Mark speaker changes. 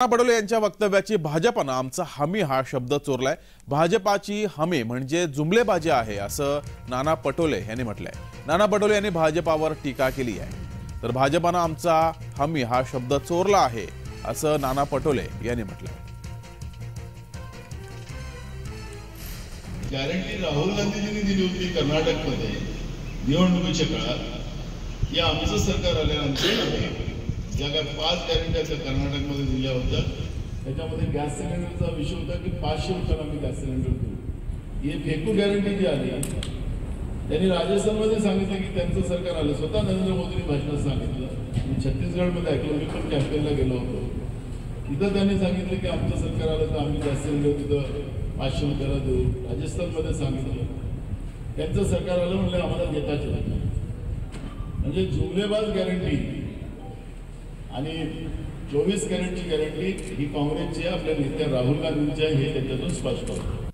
Speaker 1: नाना पटोले यांच्या वक्तव्याची भाजपनं आमचा हमी हा शब्द चोरलाय। भाजपाची हमी म्हणजे जुमलेबाजी आहे असं नाना पटोले यांनी म्हटलंय। नाना पटोले यांनी भाजपावर टीका केली आहे। तर भाजपनं आमचा हमी हा शब्द चोरला आहे असं नाना पटोले यांनी म्हटलंय।
Speaker 2: गॅरंटी राहुल गांधीजींनी दिली होती कर्नाटकमध्ये निवडणुकीच्या काळात की आमचं सरकार आल्यानंतर ज्या काय 5 गॅरंट्या कर्नाटकमध्ये दिल्या होत्या त्याच्यामध्ये गॅस सिलेंडरचा विषय होता की 500 रुपयाला आम्ही गॅस सिलेंडर देऊ। ही फेकू गॅरंटी जी आली त्यांनी राजस्थानमध्ये सांगितलं की त्यांचं सरकार आलं। स्वतः नरेंद्र मोदींनी भाषणात सांगितलं। मी छत्तीसगडमध्ये ऐकलं, मी पण कॅम्पेनला गेलो होतो। तिथं त्यांनी सांगितलं की आमचं सरकार आलं तर आम्ही गॅस सिलेंडर तिथं 500 रुपयाला देऊ। राजस्थानमध्ये सांगितलं त्यांचं सरकार आलं म्हणजे आम्हाला देताच नाही। म्हणजे जुमलेबाज गॅरंटी आणि 24 कॅरेटची गॅरंटी ही काँग्रेसची आपल्या नेत्या राहुल गांधींची आहे हे त्याच्यातून स्पष्ट होतं।